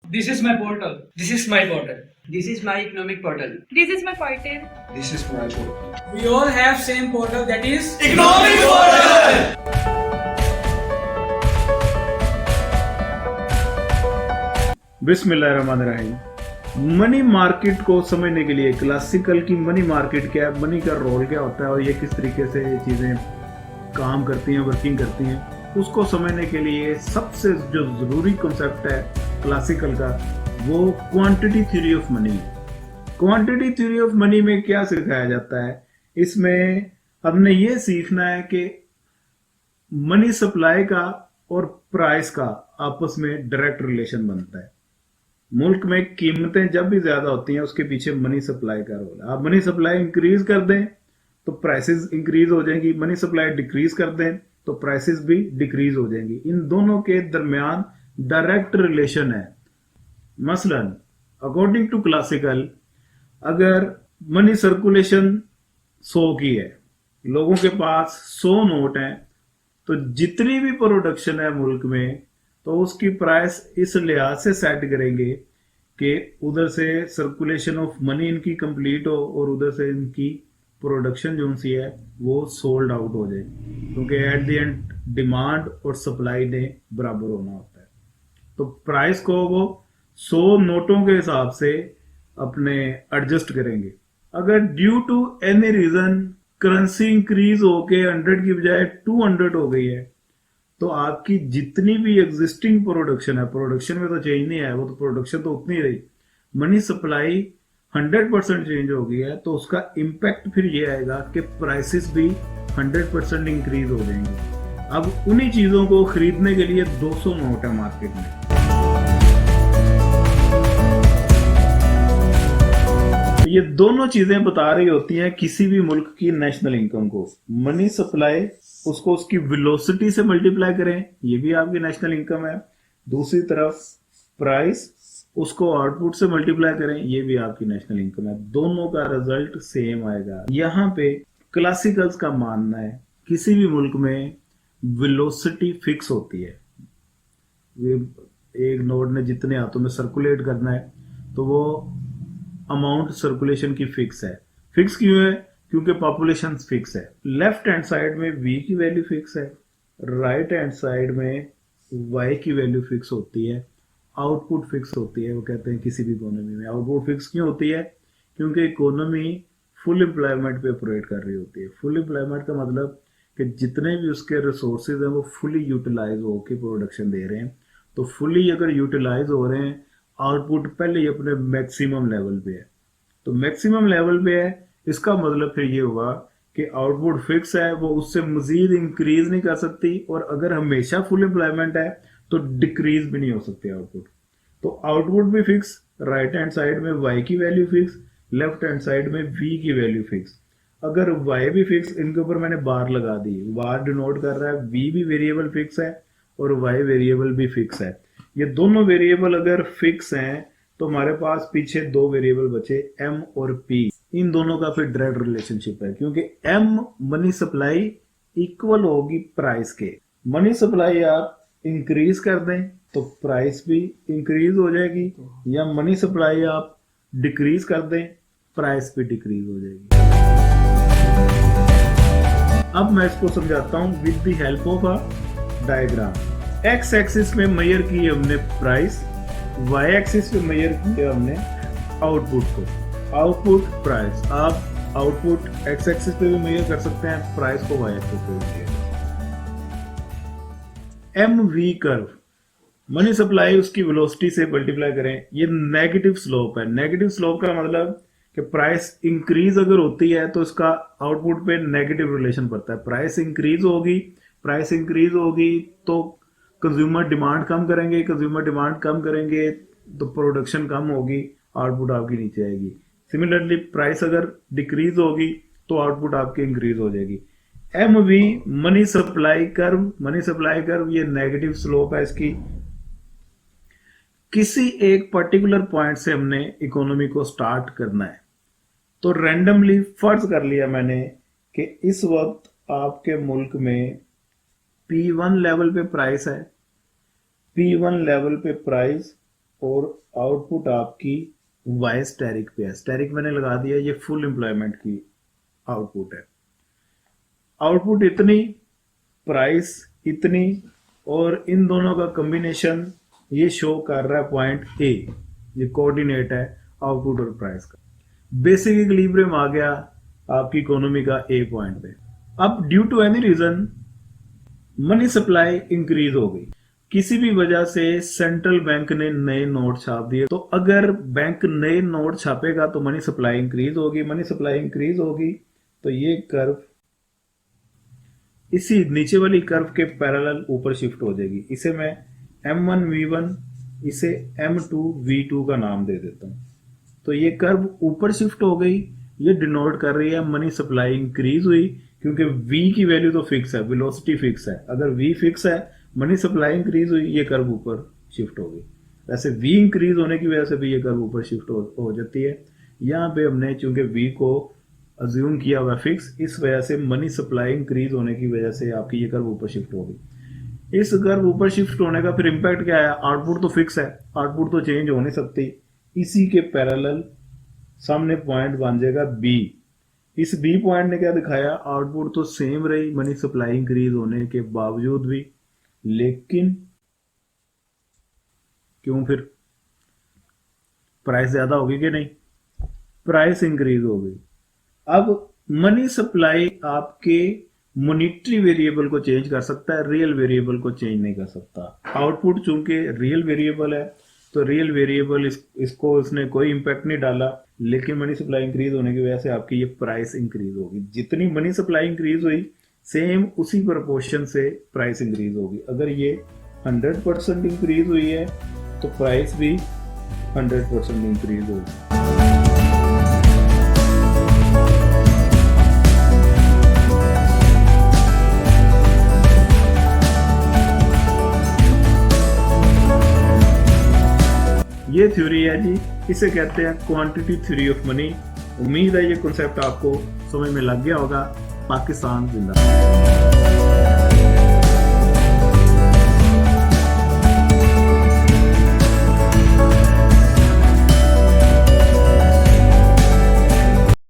This is my portal. This is my portal. This is my economic portal. This is my portal. This is my portal. We all have same portal, that is Economic portal. बिस्मिल्लाहिर्रहमानिर्रहीम। Money market को समझने के लिए classical की money market क्या है, money का role क्या होता है और ये किस तरीके से ये चीज़ें काम करती हैं, वर्किंग करती हैं, उसको समझने के लिए सबसे जो ज़रूरी कॉन्सेप्ट है क्लासिकल का वो क्वांटिटी थ्योरी ऑफ मनी है। क्वांटिटी थ्योरी ऑफ मनी में क्या सिखाया जाता है, इसमें हमने ये सीखना है कि मनी सप्लाई का और प्राइस का आपस में डायरेक्ट रिलेशन बनता है। मुल्क में कीमतें जब भी ज्यादा होती हैं उसके पीछे मनी सप्लाई का रोल है। आप मनी सप्लाई इंक्रीज कर दें तो प्राइसेस इंक्रीज हो जाएंगी, मनी सप्लाई डिक्रीज कर दें तो प्राइसेस भी डिक्रीज हो जाएंगी। इन दोनों के दरमियान डायरेक्ट रिलेशन है। मसलन अकॉर्डिंग टू क्लासिकल, अगर मनी सर्कुलेशन 100 की है, लोगों के पास 100 नोट हैं, तो जितनी भी प्रोडक्शन है मुल्क में तो उसकी प्राइस इस लिहाज से सेट करेंगे कि उधर से सर्कुलेशन ऑफ मनी इनकी कंप्लीट हो और उधर से इनकी प्रोडक्शन जो सी है वो सोल्ड आउट हो जाए, क्योंकि एट द एंड डिमांड और सप्लाई ने बराबर होना होता है। तो प्राइस को वो 100 नोटों के हिसाब से अपने एडजस्ट करेंगे। अगर due to any reason currency increase होके 100 की बजाय 200 हो गई है, तो आपकी जितनी भी एग्जिस्टिंग प्रोडक्शन है, प्रोडक्शन में तो चेंज नहीं आया, वो तो प्रोडक्शन तो उतनी रही, मनी सप्लाई 100% चेंज हो गई है, तो उसका इम्पैक्ट फिर ये आएगा कि प्राइसेस भी 100% इंक्रीज हो जाएंगे। अब उन्हीं चीजों को खरीदने के लिए 200 नोट है मार्केट में। ये दोनों चीजें बता रही होती हैं किसी भी मुल्क की नेशनल इनकम को। मनी सप्लाई उसको उसकी वेलोसिटी से मल्टीप्लाई करें, ये भी आपकी नेशनल इनकम है। दूसरी तरफ प्राइस उसको आउटपुट से मल्टीप्लाई करें, ये भी आपकी नेशनल इनकम है। दोनों का रिजल्ट सेम आएगा। यहाँ पे क्लासिकल्स का मानना है किसी भी मुल्क में वेलोसिटी फिक्स होती है। एक नोट ने जितने हाथों में सर्कुलेट करना है तो वो अमाउंट सर्कुलेशन की फिक्स है। फिक्स क्यों है? क्योंकि पॉपुलेशन फिक्स है। लेफ्ट हैंड साइड में v की वैल्यू फिक्स है, राइट हैंड साइड में y की वैल्यू फिक्स होती है, आउटपुट फिक्स होती है। वो कहते हैं किसी भी इकोनॉमी में आउटपुट फिक्स क्यों होती है? क्योंकि इकोनॉमी फुल एम्प्लॉयमेंट पे ऑपरेट कर रही होती है। फुल एम्प्लॉयमेंट का मतलब कि जितने भी उसके रिसोर्सेज हैं वो फुली यूटिलाइज होकर प्रोडक्शन दे रहे हैं। तो फुली अगर यूटिलाइज हो रहे हैं, आउटपुट पहले ही अपने मैक्सिमम लेवल पे है, तो मैक्सिमम लेवल पे है, इसका मतलब फिर ये हुआ कि आउटपुट फिक्स है, वो उससे मजीद इंक्रीज नहीं कर सकती, और अगर हमेशा फुल एम्प्लॉयमेंट है तो डिक्रीज भी नहीं हो सकती आउटपुट। तो आउटपुट भी फिक्स, राइट हैंड साइड में y की value fix, left hand side में v की वैल्यू फिक्स। अगर y भी फिक्स, इनके ऊपर मैंने बार लगा दी, बार डिनोट कर रहा है v भी वेरिएबल फिक्स है और y वेरिएबल भी फिक्स है। ये दोनों वेरिएबल अगर फिक्स हैं तो हमारे पास पीछे दो वेरिएबल बचे m और p। इन दोनों का फिर डायरेक्ट रिलेशनशिप है, क्योंकि m मनी सप्लाई इक्वल होगी प्राइस के। मनी सप्लाई आप इंक्रीज कर दें तो प्राइस भी इंक्रीज हो जाएगी, या मनी सप्लाई आप डिक्रीज कर दें प्राइस भी डिक्रीज हो जाएगी। अब मैं इसको समझाता हूं with the help of a diagram. X axis में मेजर की हमने प्राइस, वाई एक्सिस पे मेजर किया हमने आउटपुट को, आउटपुट प्राइस। आप आउटपुट एक्स एक्सिस पे भी मेजर कर सकते हैं, प्राइस को वाई एक्सिस पे भी measure. M V curve, money supply उसकी वेलोसिटी से मल्टीप्लाई करें, ये नेगेटिव स्लोप है। नेगेटिव स्लोप का मतलब कि प्राइस इंक्रीज अगर होती है तो इसका आउटपुट पे नेगेटिव रिलेशन पड़ता है। प्राइस इंक्रीज होगी तो कंज्यूमर डिमांड कम करेंगे, कंज्यूमर डिमांड कम करेंगे तो प्रोडक्शन कम होगी, आउटपुट आपकी नीचे आएगी। सिमिलरली प्राइस अगर डिक्रीज होगी तो आउटपुट आपकी इंक्रीज हो जाएगी। M V money supply curve, ये नेगेटिव स्लोप है इसकी। किसी एक पर्टिकुलर पॉइंट से हमने इकोनॉमी को स्टार्ट करना है, तो रैंडमली फर्ज कर लिया मैंने कि इस वक्त आपके मुल्क में P1 लेवल पे प्राइस है, P1 लेवल पे प्राइस और आउटपुट आपकी वाई स्टैरिक पे है। स्टैरिक मैंने लगा दिया, ये फुल एम्प्लॉयमेंट की आउटपुट है। आउटपुट इतनी, प्राइस इतनी, और इन दोनों का कॉम्बिनेशन ये शो कर रहा है पॉइंट ए, ये कोऑर्डिनेट है आउटपुट और प्राइस का। बेसिक इक्विलिब्रियम आ गया आपकी इकोनॉमी का ए पॉइंट पे। अब due to any reason money supply increase हो गई, किसी भी वजह से सेंट्रल बैंक ने नए नोट छाप दिए, तो अगर बैंक नए नोट छापेगा तो मनी सप्लाई इंक्रीज होगी। मनी सप्लाई इंक्रीज होगी तो ये कर्व इसी नीचे वाली कर्व के पैरेलल ऊपर शिफ्ट हो जाएगी। इसे मैं M1 V1, इसे M2 V2 का नाम दे देता हूं। तो ये कर्व ऊपर शिफ्ट हो गई, ये डिनोट कर रही है मनी सप्लाई इंक्रीज हुई, क्योंकि V की वैल्यू तो फिक्स है, वेलोसिटी फिक्स है। अगर V फिक्स है, मनी सप्लाई इंक्रीज हुई, ये कर्व ऊपर शिफ्ट हो गई। वैसे V इंक्रीज होने की वजह से भी ये कर्व ऊपर शिफ्ट हो जाती है। यहाँ पे हमने चूंकि V को अज्यूम किया हुआ फिक्स, इस वजह से मनी सप्लाई इंक्रीज होने की वजह से आपकी ये कर्व ऊपर शिफ्ट हो गई। इस कर्व ऊपर शिफ्ट होने का फिर इम्पैक्ट क्या है? आउटपुट तो फिक्स है, आउटपुट तो चेंज हो नहीं सकती। इसी के पैरेलल सामने पॉइंट बन जाएगा बी। इस बी पॉइंट ने क्या दिखाया? आउटपुट तो सेम रही मनी सप्लाई इंक्रीज होने के बावजूद भी, लेकिन क्यों? फिर प्राइस ज्यादा होगी कि नहीं? प्राइस इंक्रीज हो गई। अब मनी सप्लाई आपके मॉनिटरी वेरिएबल को चेंज कर सकता है, रियल वेरिएबल को चेंज नहीं कर सकता। आउटपुट चूंकि रियल वेरिएबल है तो रियल वेरिएबल इसको इसने कोई इंपैक्ट नहीं डाला, लेकिन मनी सप्लाई इंक्रीज होने की वजह से आपकी ये प्राइस इंक्रीज होगी। जितनी मनी सप्लाई इंक्रीज हुई, सेम उसी प्रोपोर्शन से प्राइस इंक्रीज होगी। अगर ये 100% इंक्रीज हुई है तो प्राइस भी 100% इंक्रीज होगी। ये थ्योरी है जी, इसे कहते हैं क्वांटिटी थ्योरी ऑफ मनी। उम्मीद है ये कॉन्सेप्ट आपको समझ में लग गया होगा। पाकिस्तान जिंदाबाद।